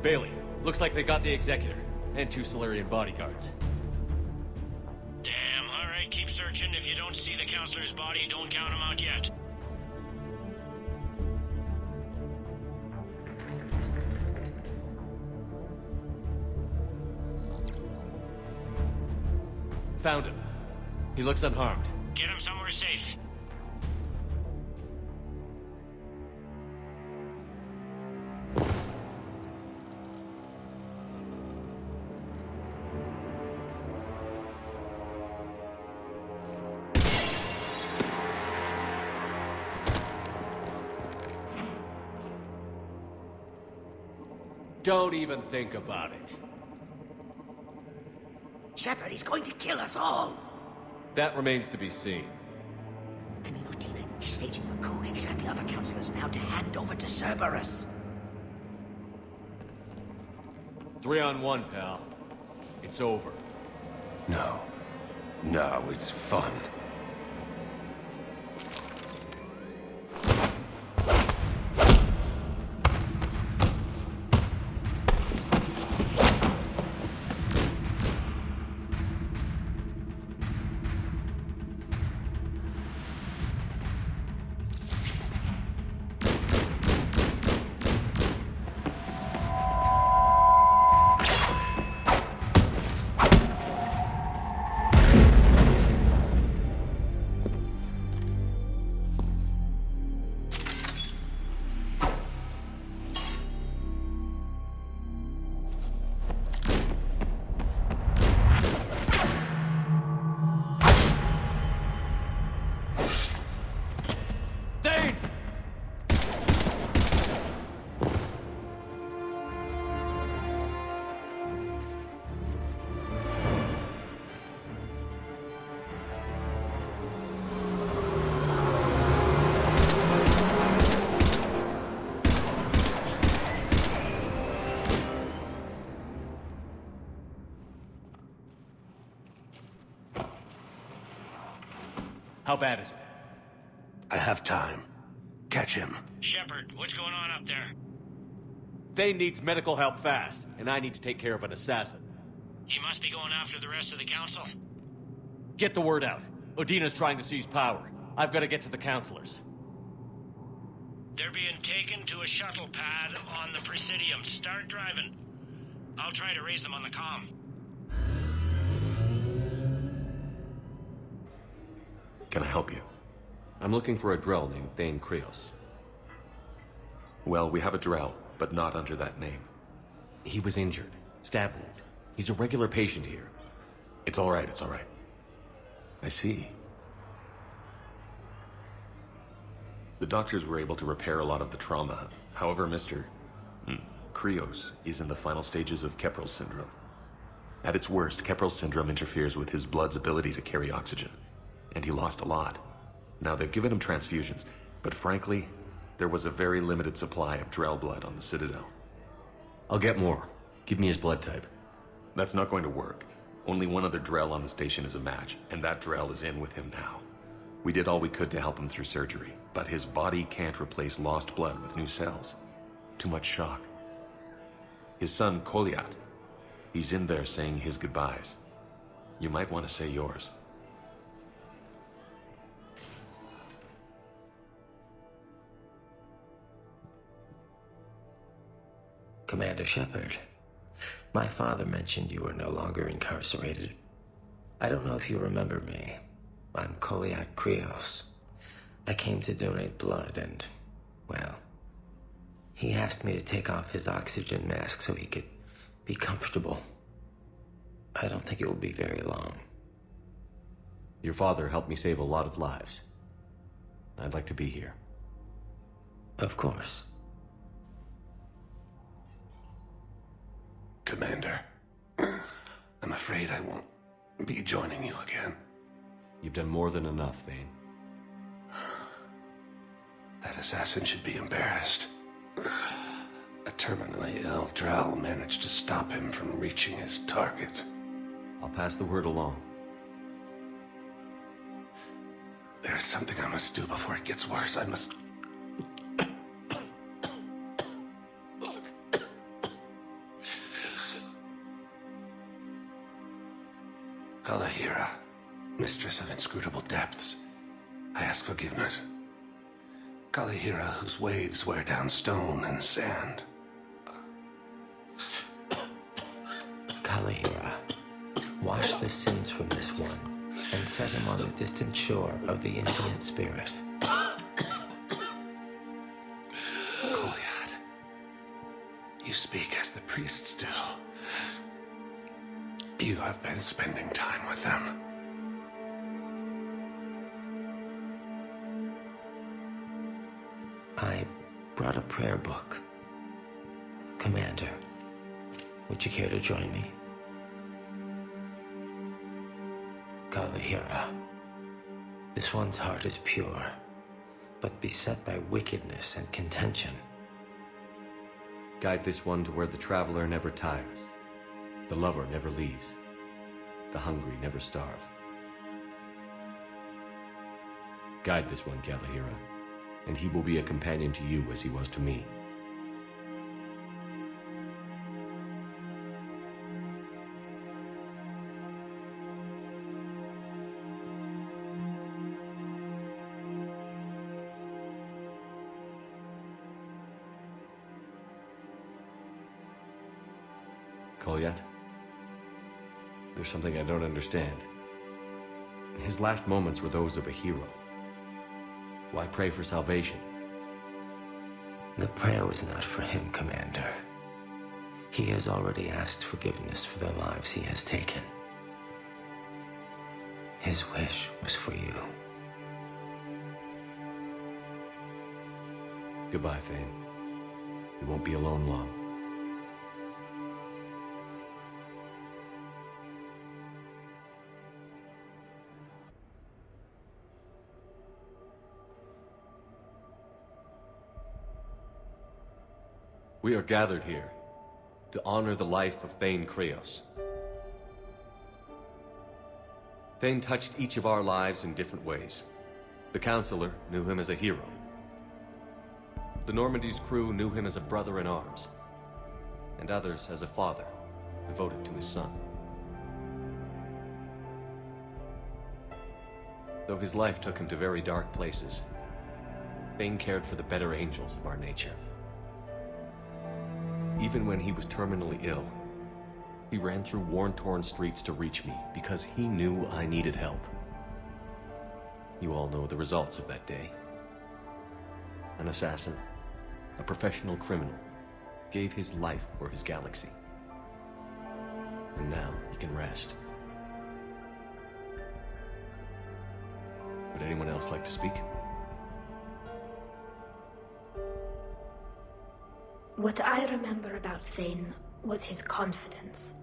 Bailey, looks like they got the Executor, and 2 Solarian bodyguards. Damn, alright, keep searching. If you don't see the counselor's body, don't count him out yet. Found him. He looks unharmed. Get him somewhere safe. Don't even think about it. Shepard, he's going to kill us all! That remains to be seen. I mean, Udina, he's staging a coup. He's got the other counselors now to hand over to Cerberus. 3-on-1, pal. It's over. No. No, it's fun. How bad is it? I have time. Catch him. Shepard, what's going on up there? Thane needs medical help fast, and I need to take care of an assassin. He must be going after the rest of the council. Get the word out. Udina's trying to seize power. I've got to get to the counselors. They're being taken to a shuttle pad on the Presidium. Start driving. I'll try to raise them on the comm. Can I help you? I'm looking for a Drell named Thane Krios. Well, we have a Drell, but not under that name. He was injured. Stab wound. He's a regular patient here. It's all right, it's all right. I see. The doctors were able to repair a lot of the trauma. However, Mr. Krios is in the final stages of Keprel's syndrome. At its worst, Keprel's syndrome interferes with his blood's ability to carry oxygen, and he lost a lot. Now, they've given him transfusions, but frankly, there was a very limited supply of Drell blood on the Citadel. I'll get more. Give me his blood type. That's not going to work. Only one other Drell on the station is a match, and that Drell is in with him now. We did all we could to help him through surgery, but his body can't replace lost blood with new cells. Too much shock. His son, Koliat, he's in there saying his goodbyes. You might want to say yours. Commander Shepard, my father mentioned you were no longer incarcerated. I don't know if you remember me. I'm Koliak Krios. I came to donate blood and, well, he asked me to take off his oxygen mask so he could be comfortable. I don't think it will be very long. Your father helped me save a lot of lives. I'd like to be here. Of course. Commander, I'm afraid I won't be joining you again. You've done more than enough, Thane. That assassin should be embarrassed. A terminally ill Drell managed to stop him from reaching his target. I'll pass the word along. There's something I must do before it gets worse. I must... Kalahira, mistress of inscrutable depths, I ask forgiveness. Kalahira, whose waves wear down stone and sand. Kalahira, wash the sins from this one, and set him on the distant shore of the infinite spirit. Kolyat, you speak as the priests do. You have been spending time with them. I brought a prayer book. Commander, would you care to join me? Kalahira, this one's heart is pure, but beset by wickedness and contention. Guide this one to where the traveler never tires, the lover never leaves, the hungry never starve. Guide this one, Kalahira, and he will be a companion to you as he was to me. Kolyat, there's something I don't understand. His last moments were those of a hero. Why pray for salvation? The prayer was not for him, Commander. He has already asked forgiveness for the lives he has taken. His wish was for you. Goodbye, Thane. You won't be alone long. We are gathered here to honor the life of Thane Krios. Thane touched each of our lives in different ways. The Counselor knew him as a hero. The Normandy's crew knew him as a brother in arms, and others as a father devoted to his son. Though his life took him to very dark places, Thane cared for the better angels of our nature. Even when he was terminally ill, he ran through worn-torn streets to reach me because he knew I needed help. You all know the results of that day. An assassin, a professional criminal, gave his life for his galaxy. And now he can rest. Would anyone else like to speak? What I remember about Thane was his confidence.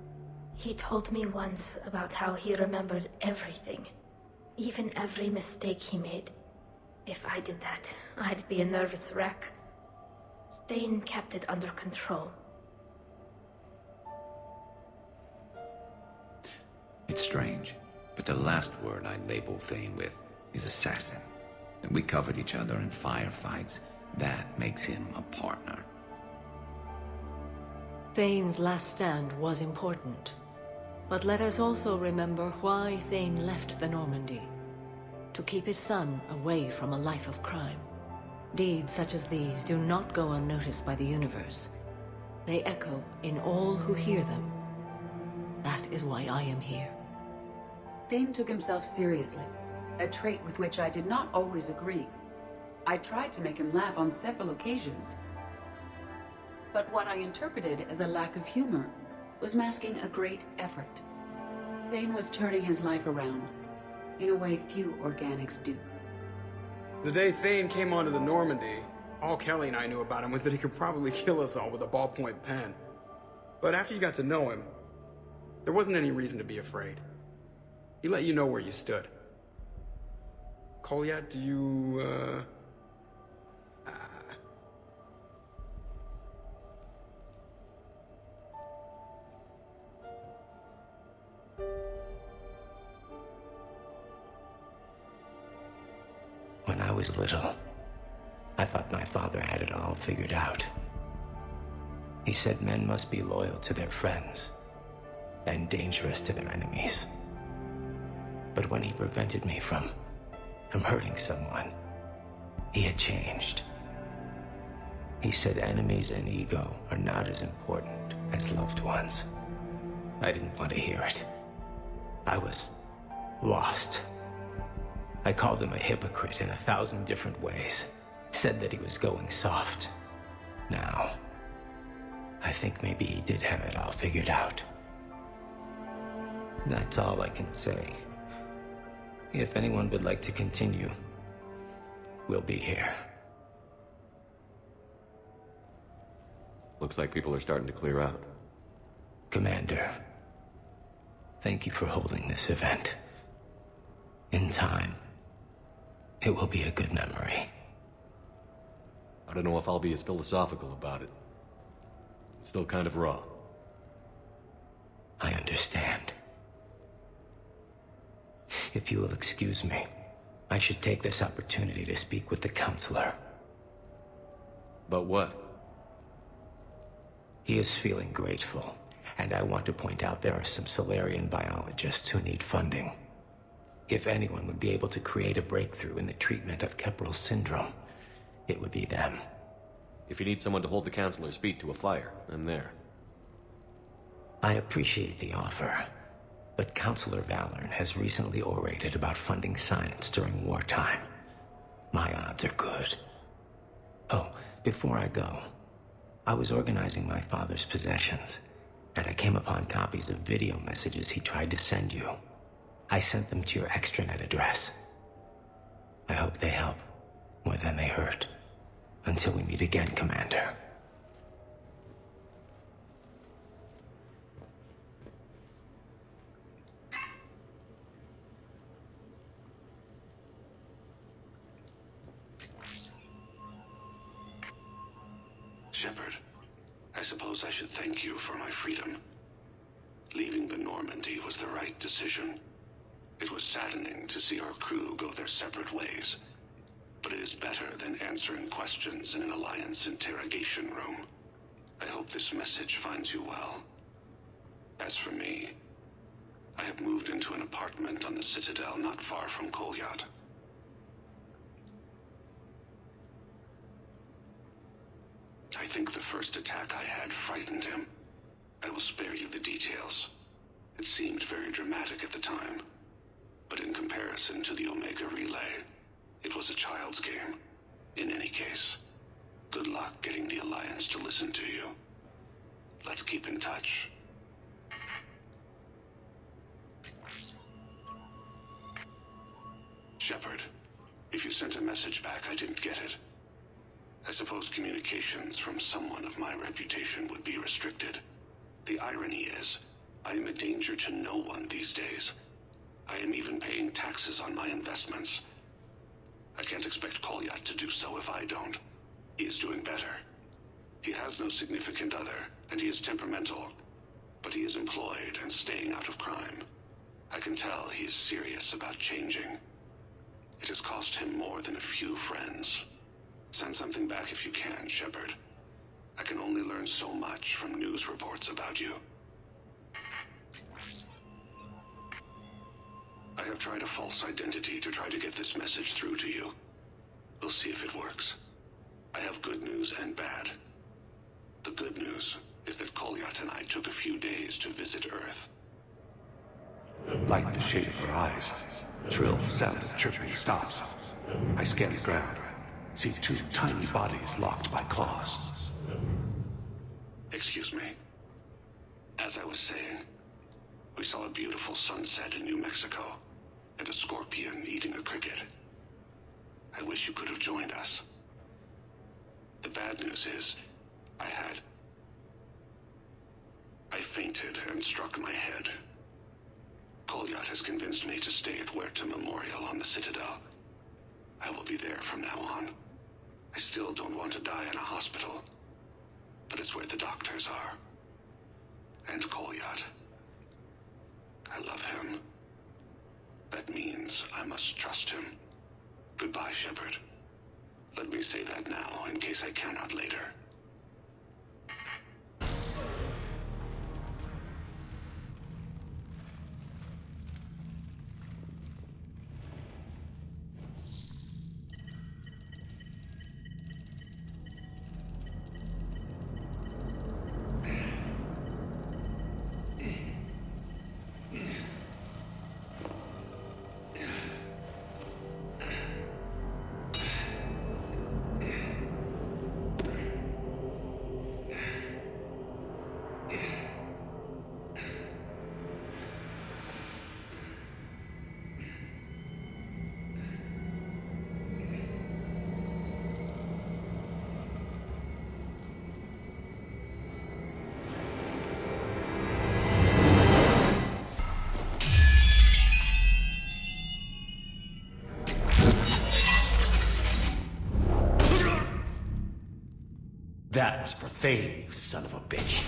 He told me once about how he remembered everything, even every mistake he made. If I did that, I'd be a nervous wreck. Thane kept it under control. It's strange, but the last word I'd label Thane with is assassin. And we covered each other in firefights. That makes him a partner. Thane's last stand was important. But let us also remember why Thane left the Normandy. To keep his son away from a life of crime. Deeds such as these do not go unnoticed by the universe. They echo in all who hear them. That is why I am here. Thane took himself seriously, a trait with which I did not always agree. I tried to make him laugh on several occasions. But what I interpreted as a lack of humor was masking a great effort. Thane was turning his life around, in a way few organics do. The day Thane came onto the Normandy, all Kelly and I knew about him was that he could probably kill us all with a ballpoint pen. But after you got to know him, there wasn't any reason to be afraid. He let you know where you stood. Kolyat, do you, When I was little, I thought my father had it all figured out. He said men must be loyal to their friends and dangerous to their enemies. But when he prevented me from hurting someone, he had changed. He said enemies and ego are not as important as loved ones. I didn't want to hear it. I was lost. I called him a hypocrite in 1,000 different ways. Said that he was going soft. Now, I think maybe he did have it all figured out. That's all I can say. If anyone would like to continue, we'll be here. Looks like people are starting to clear out. Commander, thank you for holding this event. In time, it will be a good memory. I don't know if I'll be as philosophical about it. It's still kind of raw. I understand. If you will excuse me, I should take this opportunity to speak with the counselor. About what? He is feeling grateful, and I want to point out there are some Solarian biologists who need funding. If anyone would be able to create a breakthrough in the treatment of Keppel syndrome, it would be them. If you need someone to hold the counselor's feet to a fire, I'm there. I appreciate the offer, but Counselor Valorn has recently orated about funding science during wartime. My odds are good. Oh, before I go, I was organizing my father's possessions, and I came upon copies of video messages he tried to send you. I sent them to your extranet address. I hope they help more than they hurt. Until we meet again, Commander. Shepard, I suppose I should thank you for my freedom. Leaving the Normandy was the right decision. It was saddening to see our crew go their separate ways. But it is better than answering questions in an Alliance interrogation room. I hope this message finds you well. As for me, I have moved into an apartment on the Citadel not far from Kolyat. I think the first attack I had frightened him. I will spare you the details. It seemed very dramatic at the time, but in comparison to the Omega Relay, it was a child's game. In any case, good luck getting the Alliance to listen to you. Let's keep in touch. Shepard, if you sent a message back, I didn't get it. I suppose communications from someone of my reputation would be restricted. The irony is, I am a danger to no one these days. I am even paying taxes on my investments. I can't expect Kolyat to do so if I don't. He is doing better. He has no significant other, and he is temperamental. But he is employed and staying out of crime. I can tell he is serious about changing. It has cost him more than a few friends. Send something back if you can, Shepard. I can only learn so much from news reports about you. I have tried a false identity to try to get this message through to you. We'll see if it works. I have good news and bad. The good news is that Kolyat and I took a few days to visit Earth. Like the shape of her eyes. Shrill sound of chirping stops. I scan the ground. See two tiny bodies locked by claws. Excuse me. As I was saying, we saw a beautiful sunset in New Mexico, and a scorpion eating a cricket. I wish you could have joined us. The bad news is, I fainted and struck my head. Kolyat has convinced me to stay at Huerta Memorial on the Citadel. I will be there from now on. I still don't want to die in a hospital, but it's where the doctors are. And Kolyat. I love him. That means I must trust him. Goodbye, Shepard. Let me say that now, in case I cannot later. That was for Thane, you son of a bitch.